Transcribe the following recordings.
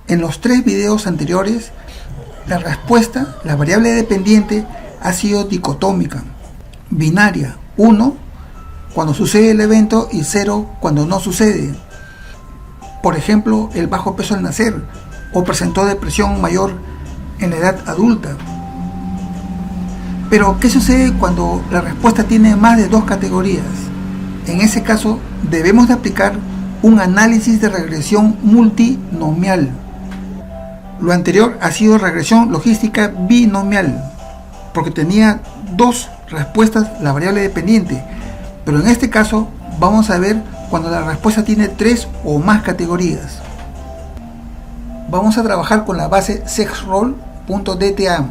En los 3 videos anteriores, la respuesta, la variable dependiente, ha sido dicotómica, binaria, 1 cuando sucede el evento y 0 cuando no sucede. Por ejemplo, el bajo peso al nacer, o presentó depresión mayor en la edad adulta. Pero, ¿qué sucede cuando la respuesta tiene más de 2 categorías? En ese caso, debemos de aplicar un análisis de regresión multinomial. Lo anterior ha sido regresión logística binomial, porque tenía 2 respuestas la variable dependiente, pero en este caso vamos a ver cuando la respuesta tiene 3 o más categorías. Vamos a trabajar con la base sexroll.dta.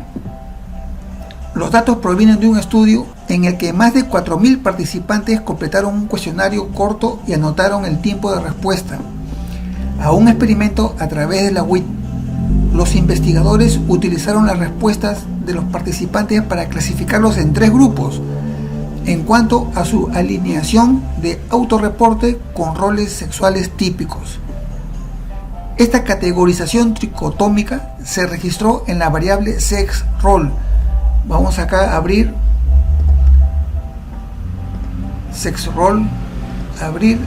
Los datos provienen de un estudio en el que más de 4.000 participantes completaron un cuestionario corto y anotaron el tiempo de respuesta a un experimento a través de la WIT. Los investigadores utilizaron las respuestas de los participantes para clasificarlos en 3 grupos en cuanto a su alineación de autorreporte con roles sexuales típicos. Esta categorización tricotómica se registró en la variable sexroll. Vamos acá a abrir sexroll, abrir,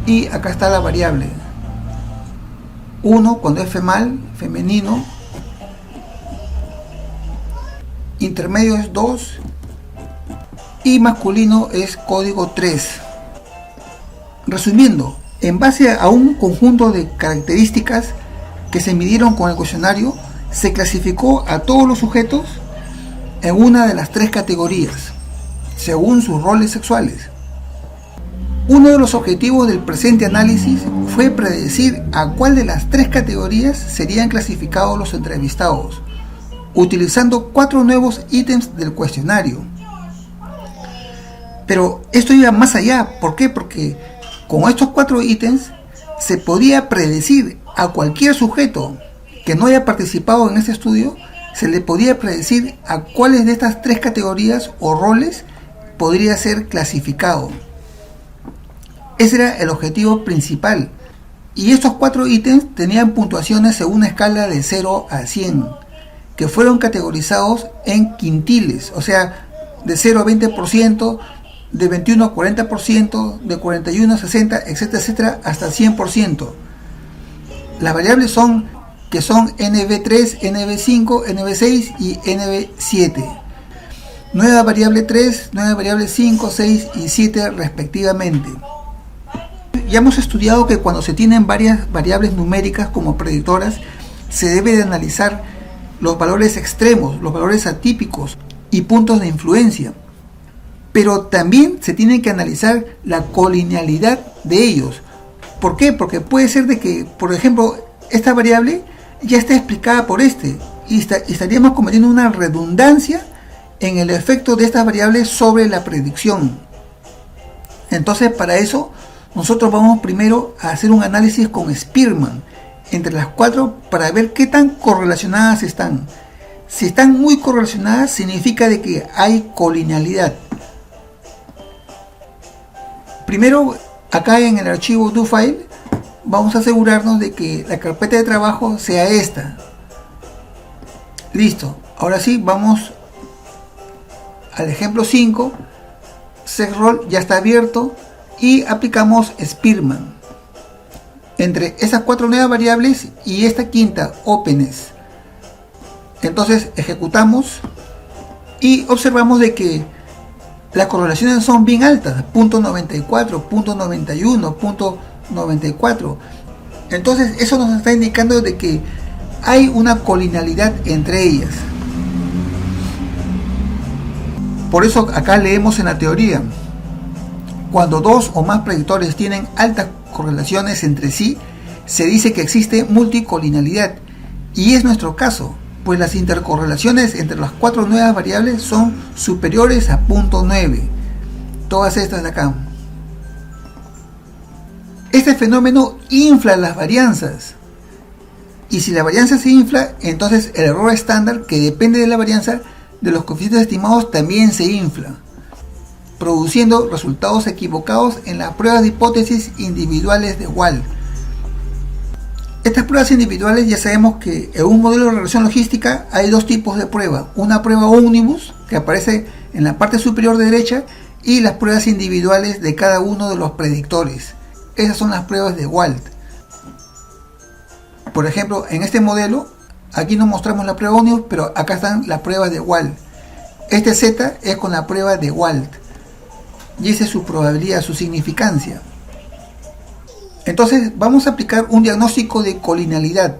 y acá está la variable 1 cuando es femenino, intermedio es 2 y masculino es código 3. Resumiendo, en base a un conjunto de características que se midieron con el cuestionario, se clasificó a todos los sujetos en una de las 3 categorías, según sus roles sexuales. Uno de los objetivos del presente análisis fue predecir a cuál de las 3 categorías serían clasificados los entrevistados, utilizando 4 nuevos ítems del cuestionario. Pero esto iba más allá. ¿Por qué? Porque con estos 4 ítems se podía predecir a cualquier sujeto que no haya participado en este estudio, se le podía predecir a cuáles de estas 3 categorías o roles podría ser clasificado. Ese era el objetivo principal. Y estos 4 ítems tenían puntuaciones según una escala de 0 a 100, que fueron categorizados en quintiles, o sea, de 0 a 20%, de 21 a 40%, de 41 a 60, etcétera, etcétera, hasta 100%. Las variables son NB3, NB5, NB6 y NB7. Nueva variable 3, nueva variable 5, 6 y 7 respectivamente. Ya hemos estudiado que cuando se tienen varias variables numéricas como predictoras, se debe de analizar los valores extremos, los valores atípicos y puntos de influencia. Pero también se tiene que analizar la colinealidad de ellos. ¿Por qué? Porque puede ser de que, por ejemplo, esta variable ya está explicada por y estaríamos cometiendo una redundancia en el efecto de estas variables sobre la predicción. Entonces, para eso nosotros vamos primero a hacer un análisis con Spearman entre las 4 para ver qué tan correlacionadas están. Si están muy correlacionadas, significa de que hay colinealidad. Primero, acá en el archivo doFile, vamos a asegurarnos de que la carpeta de trabajo sea esta. Listo. Ahora sí, vamos al ejemplo 5. Sexroll ya está abierto y aplicamos Spearman entre esas 4 nuevas variables y esta quinta, openness. Entonces ejecutamos y observamos de que las correlaciones son bien altas, .94, .91, .94. Entonces eso nos está indicando de que hay una colinealidad entre ellas. Por eso acá leemos en la teoría: cuando 2 o más predictores tienen altas correlaciones entre sí, se dice que existe multicolinealidad, y es nuestro caso, pues las intercorrelaciones entre las 4 nuevas variables son superiores a 0.9, todas estas de acá. Este fenómeno infla las varianzas, y si la varianza se infla, entonces el error estándar, que depende de la varianza de los coeficientes estimados, también se infla. produciendo resultados equivocados en las pruebas de hipótesis individuales de Wald. Estas pruebas individuales ya sabemos que en un modelo de regresión logística hay dos tipos de prueba. Una prueba ómnibus, que aparece en la parte superior derecha, y las pruebas individuales de cada uno de los predictores. Esas son las pruebas de Wald. Por ejemplo, en este modelo, aquí no mostramos la prueba ómnibus, pero acá están las pruebas de Wald. Este Z es con la prueba de Wald. Y esa es su probabilidad, su significancia. Entonces vamos a aplicar un diagnóstico de colinealidad.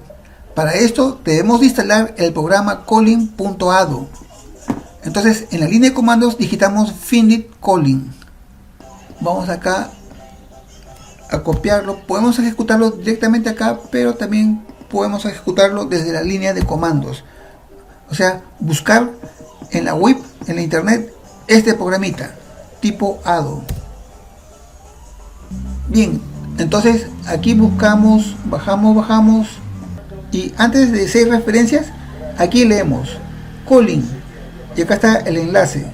Para esto debemos de instalar el programa colin.ado. Entonces en la línea de comandos digitamos findit colin. Vamos acá a copiarlo. Podemos ejecutarlo directamente acá, pero también podemos ejecutarlo desde la línea de comandos. O sea, buscar en la web, en la internet, este programita tipo ado. Bien, entonces aquí buscamos, bajamos y antes de hacer referencias, aquí leemos colin y acá está el enlace.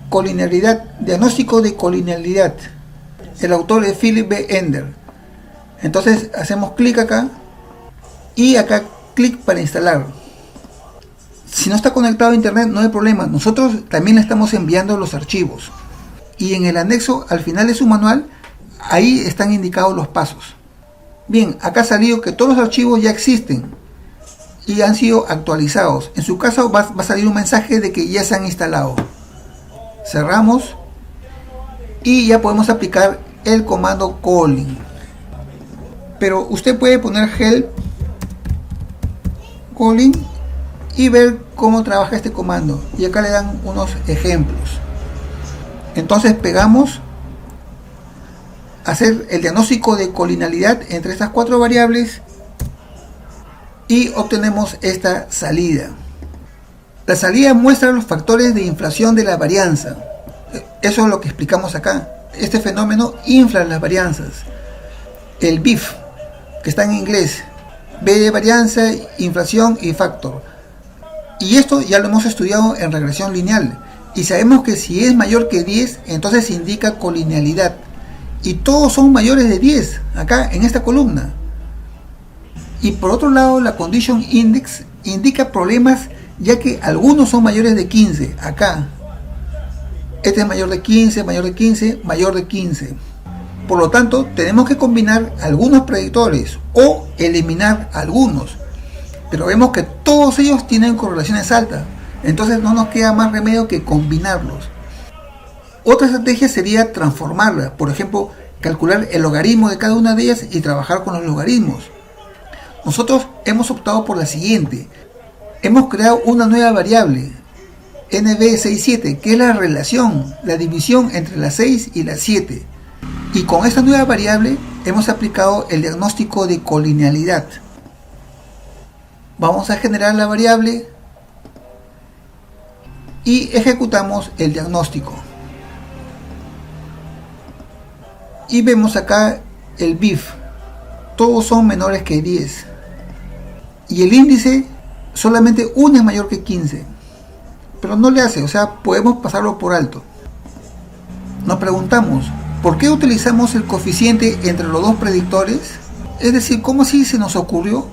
Colinealidad, diagnóstico de colinealidad. El autor es Philip B. Ender. Entonces hacemos clic acá y acá clic para instalar. Si no está conectado a internet no hay problema, nosotros también le estamos enviando los archivos. Y en el anexo al final de su manual, ahí están indicados los pasos. Bien, acá ha salido que todos los archivos ya existen y han sido actualizados. En su caso va a salir un mensaje de que ya se han instalado. Cerramos y ya podemos aplicar el comando colin. Pero usted puede poner help colin y ver cómo trabaja este comando. Y acá le dan unos ejemplos. Entonces pegamos hacer el diagnóstico de colinealidad entre estas cuatro variables y obtenemos esta salida. La salida muestra los factores de inflación de la varianza. Eso es lo que explicamos acá. Este fenómeno infla las varianzas. El BIF, que está en inglés, B de varianza, inflación y factor. Y esto ya lo hemos estudiado en regresión lineal. Y sabemos que si es mayor que 10, entonces indica colinealidad. Y todos son mayores de 10, acá en esta columna. Y por otro lado, la condition index indica problemas, ya que algunos son mayores de 15, acá. Este es mayor de 15, mayor de 15, mayor de 15. Por lo tanto, tenemos que combinar algunos predictores o eliminar algunos. Pero vemos que todos ellos tienen correlaciones altas. Entonces no nos queda más remedio que combinarlos. Otra estrategia sería transformarla. Por ejemplo, calcular el logaritmo de cada una de ellas y trabajar con los logaritmos. Nosotros hemos optado por la siguiente. Hemos creado una nueva variable, NB67, que es la relación, la división entre las 6 y las 7. Y con esta nueva variable hemos aplicado el diagnóstico de colinealidad. Vamos a generar la variable y ejecutamos el diagnóstico. Y vemos acá el BIF. Todos son menores que 10. Y el índice, solamente uno es mayor que 15. Pero no le hace, o sea, podemos pasarlo por alto. Nos preguntamos, ¿por qué utilizamos el coeficiente entre los dos predictores? Es decir, ¿cómo así se nos ocurrió?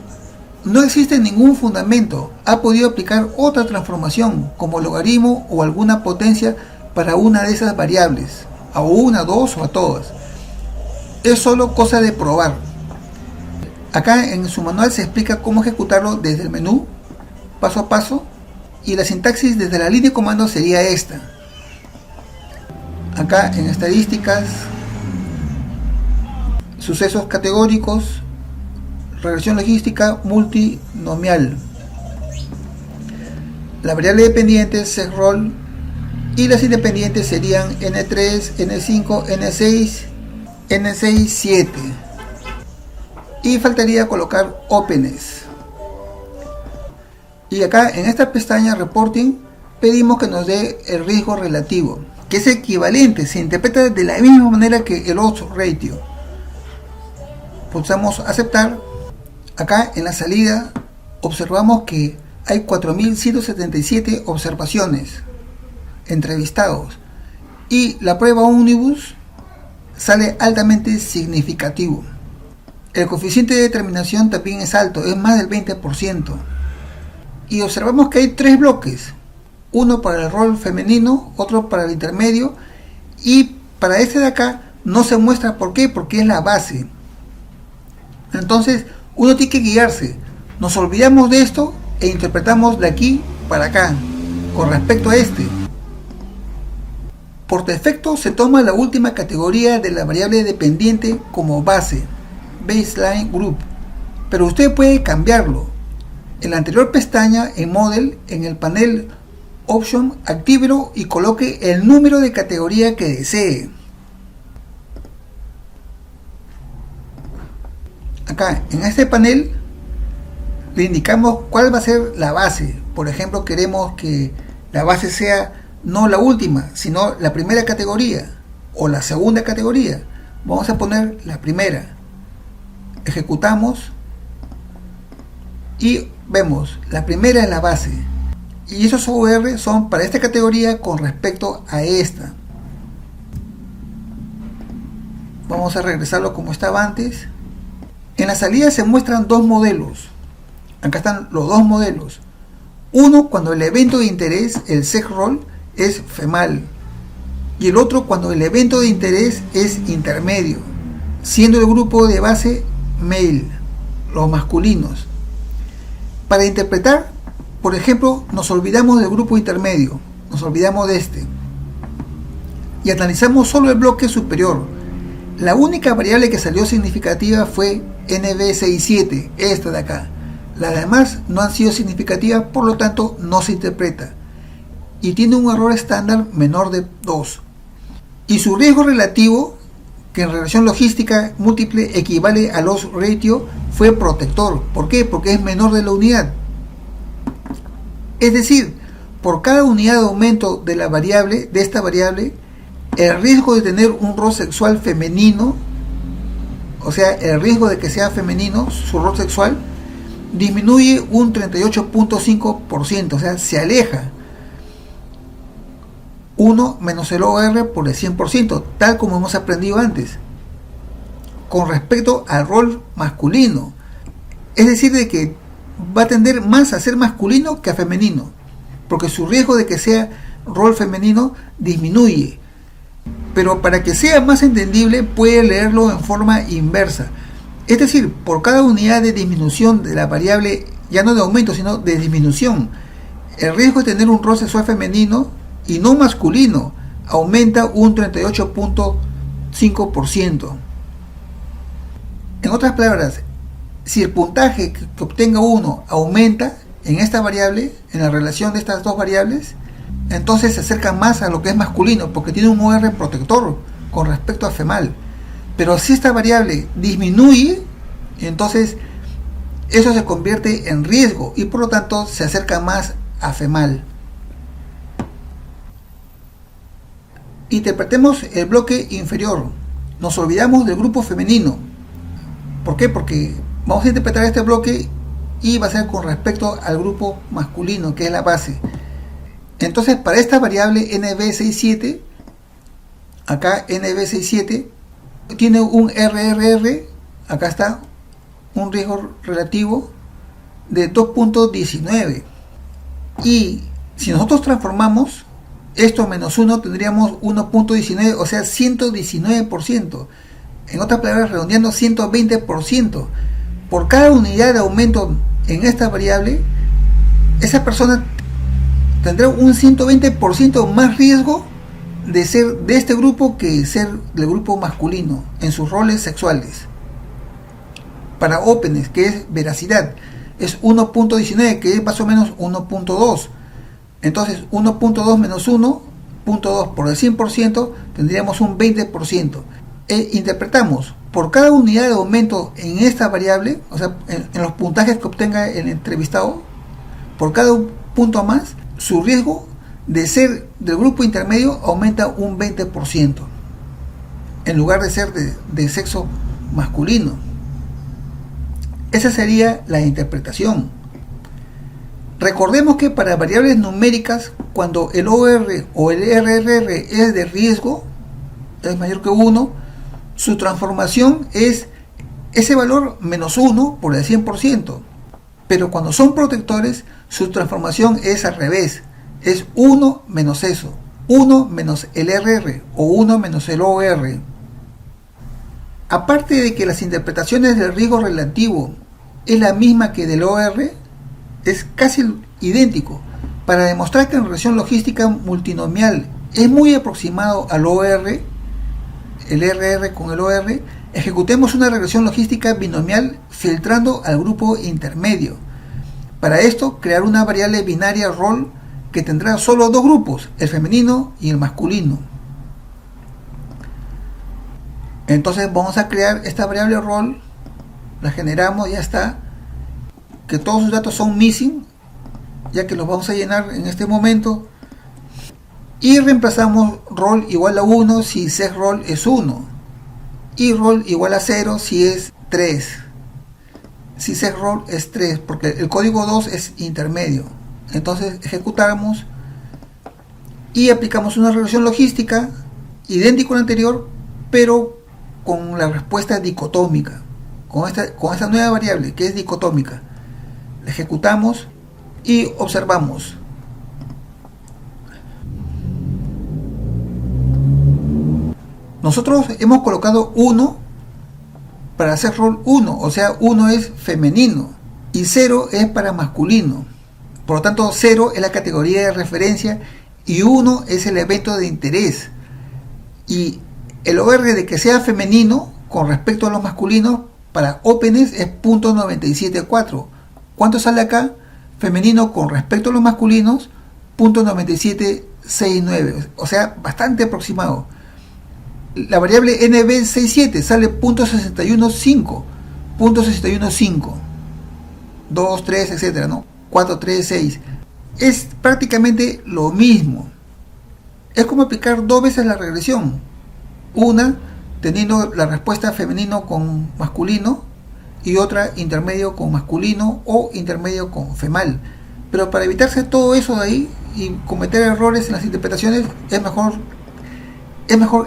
No existe ningún fundamento. Ha podido aplicar otra transformación, como logaritmo o alguna potencia para una de esas variables, a una, dos o a todas. Es solo cosa de probar. Acá en su manual se explica cómo ejecutarlo desde el menú, paso a paso, y la sintaxis desde la línea de comando sería esta. Acá en estadísticas, sucesos categóricos, regresión logística multinomial. La variable dependiente es segroll y las independientes serían N3, N5, N6, N6, 7. Y faltaría colocar openness. Y acá en esta pestaña reporting pedimos que nos dé el riesgo relativo, que es equivalente, se interpreta de la misma manera que el odds ratio. Pulsamos aceptar. Acá en la salida observamos que hay 4.177 observaciones, entrevistados, y la prueba ómnibus sale altamente significativo. El coeficiente de determinación también es alto, es más del 20%. Y observamos que hay 3 bloques, uno para el rol femenino, otro para el intermedio, y para este de acá no se muestra. ¿Por qué? Porque es la base. Entonces uno tiene que guiarse. Nos olvidamos de esto e interpretamos de aquí para acá con respecto a este. Por defecto se toma la última categoría de la variable dependiente como base, baseline group, pero usted puede cambiarlo. En la anterior pestaña, en Model, en el panel Option, actívelo y coloque el número de categoría que desee. Acá, en este panel, le indicamos cuál va a ser la base. Por ejemplo, queremos que la base sea no la última, sino la primera categoría o la segunda categoría. Vamos a poner la primera. Ejecutamos y vemos, la primera es la base. Y esos OR son para esta categoría con respecto a esta. Vamos a regresarlo como estaba antes. En la salida se muestran 2 modelos. Acá están los 2 modelos. Uno cuando el evento de interés, el segrole, es femal. Y el otro cuando el evento de interés es intermedio, siendo el grupo de base male, los masculinos. Para interpretar, por ejemplo, nos olvidamos del grupo intermedio, nos olvidamos de este. Y analizamos solo el bloque superior. La única variable que salió significativa fue NB67, esta de acá. Las demás no han sido significativas, por lo tanto no se interpreta. Y tiene un error estándar menor de 2. Y su riesgo relativo, que en relación logística múltiple equivale a loss ratio, fue protector. ¿Por qué? Porque es menor de la unidad. Es decir, por cada unidad de aumento de la variable, de esta variable, el riesgo de tener un rol sexual femenino, o sea, el riesgo de que sea femenino su rol sexual, disminuye un 38.5%, o sea, se aleja 1 menos el OR por el 100%, tal como hemos aprendido antes, con respecto al rol masculino. Es decir, de que va a tender más a ser masculino que a femenino, porque su riesgo de que sea rol femenino disminuye. Pero para que sea más entendible, puede leerlo en forma inversa. Es decir, por cada unidad de disminución de la variable, ya no de aumento, sino de disminución, el riesgo de tener un rol sexual femenino y no masculino aumenta un 38.5%. En otras palabras, si el puntaje que obtenga uno aumenta en esta variable, en la relación de estas dos variables, entonces se acerca más a lo que es masculino, porque tiene un OR protector con respecto a femal. Pero si esta variable disminuye, entonces eso se convierte en riesgo y por lo tanto se acerca más a femal. Interpretemos el bloque inferior. Nos olvidamos del grupo femenino. ¿Por qué? Porque vamos a interpretar este bloque y va a ser con respecto al grupo masculino, que es la base. Entonces, para esta variable NB67, acá NB67 tiene un RRR, acá está, un riesgo relativo de 2.19. Y si nosotros transformamos esto menos 1, tendríamos 1.19, o sea, 119%. En otras palabras, redondeando 120%. Por cada unidad de aumento en esta variable, esa persona tendrá un 120% más riesgo de ser de este grupo que ser del grupo masculino en sus roles sexuales. Para openness, que es veracidad, es 1.19, que es más o menos 1.2. Entonces 1.2 menos 1.2 por el 100% tendríamos un 20%. Interpretamos por cada unidad de aumento en esta variable, o sea, en los puntajes que obtenga el entrevistado, por cada punto más, su riesgo de ser del grupo intermedio aumenta un 20%, en lugar de ser de sexo masculino. Esa sería la interpretación. Recordemos que para variables numéricas, cuando el OR o el RRR es de riesgo, es mayor que 1, su transformación es ese valor menos 1 por el 100%. Pero cuando son protectores, su transformación es al revés, es 1 menos eso, 1 menos el RR o 1 menos el OR. Aparte de que las interpretaciones del riesgo relativo es la misma que del OR, es casi idéntico. Para demostrar que en regresión logística multinomial es muy aproximado al OR, el RR con el OR, ejecutemos una regresión logística binomial filtrando al grupo intermedio. Para esto, crear una variable binaria rol que tendrá solo dos grupos, el femenino y el masculino. Entonces vamos a crear esta variable rol, la generamos, ya está, que todos sus datos son missing, ya que los vamos a llenar en este momento, y reemplazamos rol igual a 1 si sexRoll es 1, y rol igual a 0 si es 3, si sexRoll es 3, porque el código 2 es intermedio. Entonces ejecutamos y aplicamos una regresión logística idéntico al anterior, pero con la respuesta dicotómica, con esta nueva variable que es dicotómica. La ejecutamos y observamos. Nosotros hemos colocado 1 para hacer rol 1, o sea, 1 es femenino y 0 es para masculino. Por lo tanto, 0 es la categoría de referencia y 1 es el evento de interés. Y el OR de que sea femenino con respecto a los masculinos para ópenes es .974. ¿Cuánto sale acá? Femenino con respecto a los masculinos, .9769. O sea, bastante aproximado. La variable NB67 sale .615. .615. 2, 3, etcétera, ¿no? 4, 3, 6. Es prácticamente lo mismo. Es como aplicar dos veces la regresión. Una teniendo la respuesta femenino con masculino y otra intermedio con masculino o intermedio con femal. Pero para evitarse todo eso de ahí y cometer errores en las interpretaciones, es mejor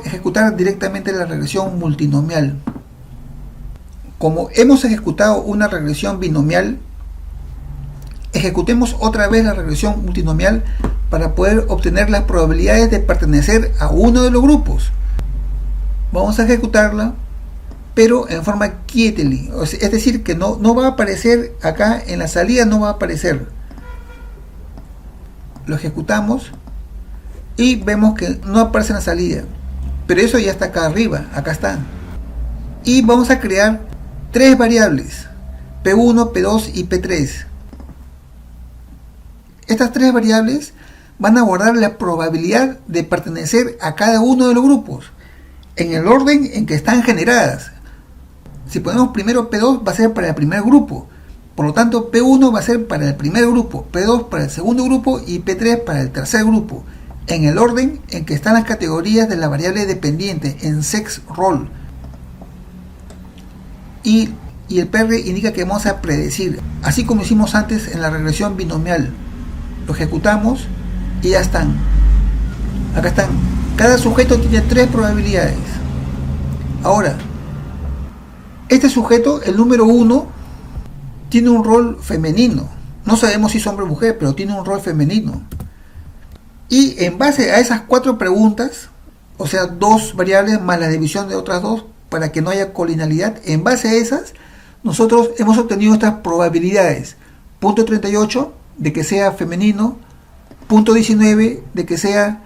ejecutar directamente la regresión multinomial. Como hemos ejecutado una regresión binomial, ejecutemos otra vez la regresión multinomial para poder obtener las probabilidades de pertenecer a uno de los grupos. Vamos a ejecutarla, pero en forma quietly, es decir, que no va a aparecer acá en la salida, no va a aparecer. Lo ejecutamos y vemos que no aparece en la salida, pero eso ya está acá arriba, acá está. Y vamos a crear tres variables, P1, P2 y P3. Estas tres variables van a guardar la probabilidad de pertenecer a cada uno de los grupos en el orden en que están generadas. Si ponemos primero P2 va a ser para el primer grupo, por lo tanto P1 va a ser para el primer grupo, P2 para el segundo grupo y P3 para el tercer grupo, en el orden en que están las categorías de la variable dependiente en sexRoll. Y el PR indica que vamos a predecir, así como hicimos antes en la regresión binomial. Lo ejecutamos y ya están. Acá están. Cada sujeto tiene tres probabilidades. Ahora, este sujeto, el número 1, tiene un rol femenino. No sabemos si es hombre o mujer, pero tiene un rol femenino. Y en base a esas cuatro preguntas, o sea, dos variables más la división de otras dos, para que no haya colinalidad, en base a esas, nosotros hemos obtenido estas probabilidades. Punto 38 de que sea femenino, punto 19 de que sea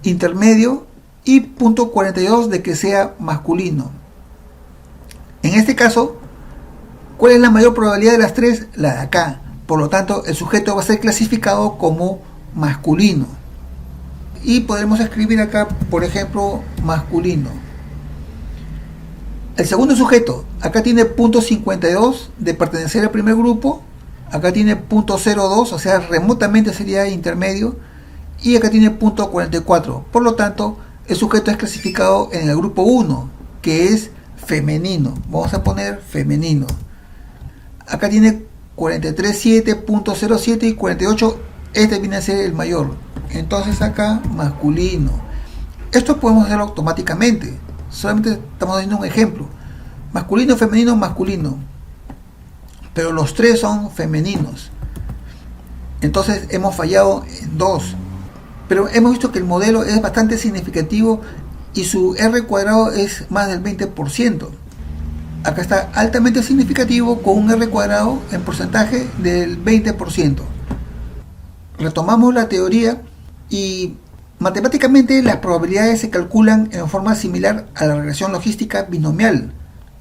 intermedio y punto 42 de que sea masculino. En este caso, ¿cuál es la mayor probabilidad de las tres? La de acá. Por lo tanto, el sujeto va a ser clasificado como masculino. Y podemos escribir acá, por ejemplo, masculino. El segundo sujeto, acá tiene punto 52 de pertenecer al primer grupo. Acá tiene punto 02, o sea, remotamente sería intermedio. Y acá tiene punto 44. Por lo tanto, el sujeto es clasificado en el grupo 1, que es femenino. Vamos a poner femenino. Acá tiene 43.7.07 y 48, este viene a ser el mayor. Entonces acá masculino. Esto podemos hacerlo automáticamente, solamente estamos dando un ejemplo. Masculino, femenino, masculino, pero los tres son femeninos. Entonces hemos fallado en 2, pero hemos visto que el modelo es bastante significativo y su R cuadrado es más del 20%. Acá está altamente significativo con un R cuadrado en porcentaje del 20%. Retomamos la teoría y matemáticamente las probabilidades se calculan en forma similar a la regresión logística binomial.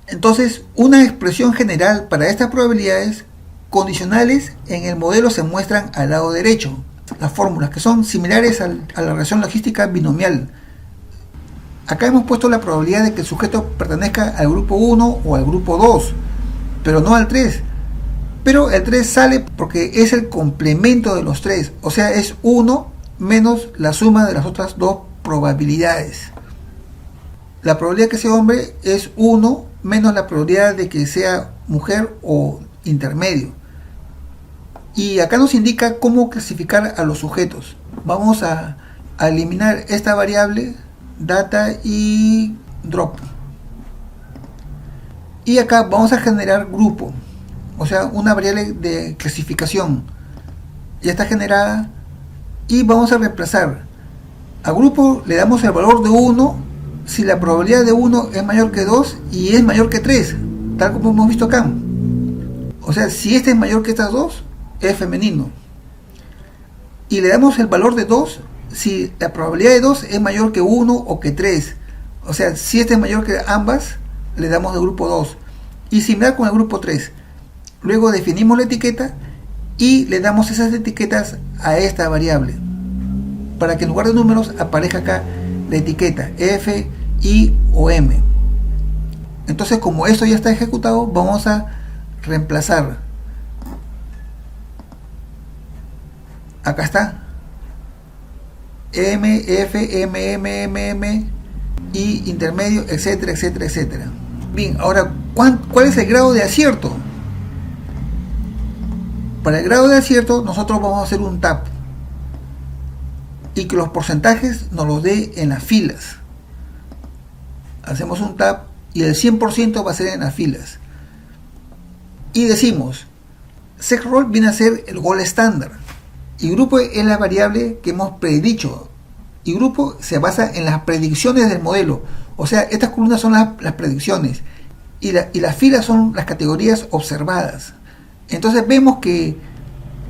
Entonces, una expresión general para estas probabilidades condicionales en el modelo se muestran al lado derecho. Las fórmulas que son similares a la regresión logística binomial. Acá hemos puesto la probabilidad de que el sujeto pertenezca al grupo 1 o al grupo 2, pero no al 3. Pero el 3 sale porque es el complemento de los 3, o sea, es 1 menos la suma de las otras dos probabilidades. La probabilidad de que sea hombre es 1 menos la probabilidad de que sea mujer o intermedio. Y acá nos indica cómo clasificar a los sujetos. Vamos a eliminar esta variable data y drop, y acá vamos a generar grupo, o sea, una variable de clasificación ya está generada, y vamos a reemplazar a grupo. Le damos el valor de 1 si la probabilidad de 1 es mayor que 2 y es mayor que 3, tal como hemos visto acá. O sea, si este es mayor que estas dos, es femenino. Y le damos el valor de 2 si la probabilidad de 2 es mayor que 1 o que 3. O sea, si este es mayor que ambas, le damos de grupo 2. Y similar con el grupo 3. Luego definimos la etiqueta y le damos esas etiquetas a esta variable, para que en lugar de números aparezca acá la etiqueta F, I o M. Entonces, como esto ya está ejecutado, vamos a reemplazar. Acá está M, F, M, y intermedio, etcétera, etcétera, etcétera. Bien, ahora, ¿cuál es el grado de acierto? Para el grado de acierto, nosotros vamos a hacer un tab y que los porcentajes nos los dé en las filas. Hacemos un tab y el 100% va a ser en las filas. Y decimos, segrole viene a ser el gol estándar. Y grupo es la variable que hemos predicho. Y grupo se basa en las predicciones del modelo. O sea, estas columnas son las predicciones. Y las filas son las categorías observadas. Entonces vemos que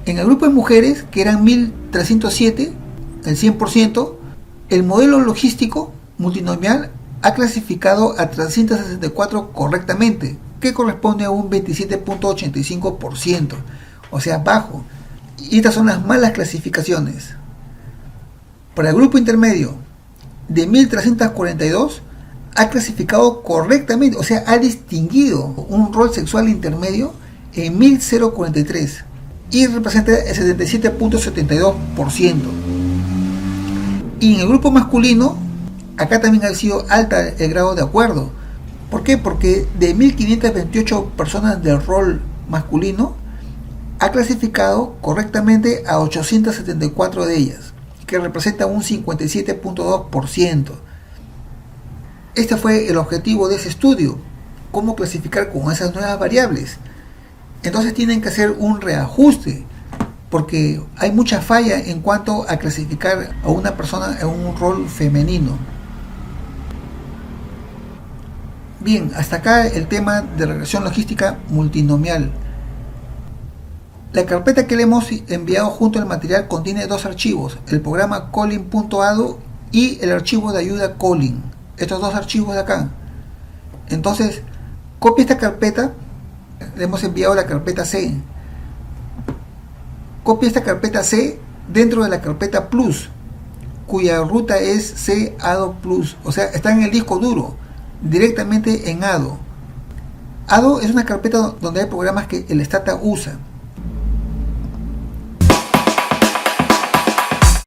en el grupo de mujeres, que eran 1307, el 100%, el modelo logístico multinomial ha clasificado a 364 correctamente, que corresponde a un 27.85%. O sea, bajo. Y estas son las malas clasificaciones. Para el grupo intermedio, de 1342, ha clasificado correctamente, o sea, ha distinguido un rol sexual intermedio en 1043 y representa el 77.72%. Y en el grupo masculino, acá también ha sido alta el grado de acuerdo. ¿Por qué? Porque de 1528 personas del rol masculino, ha clasificado correctamente a 874 de ellas, que representa un 57.2%. Este fue el objetivo de ese estudio, cómo clasificar con esas nuevas variables. Entonces tienen que hacer un reajuste, porque hay mucha falla en cuanto a clasificar a una persona en un rol femenino. Bien, hasta acá el tema de regresión logística multinomial. La carpeta que le hemos enviado junto al material contiene dos archivos, el programa Colin.ado y el archivo de ayuda Colin, estos dos archivos de acá. Entonces, copia esta carpeta, le hemos enviado la carpeta C. Copia esta carpeta C dentro de la carpeta Plus, cuya ruta es C ADO Plus, o sea, está en el disco duro, directamente en ADO. ADO es una carpeta donde hay programas que el Stata usa.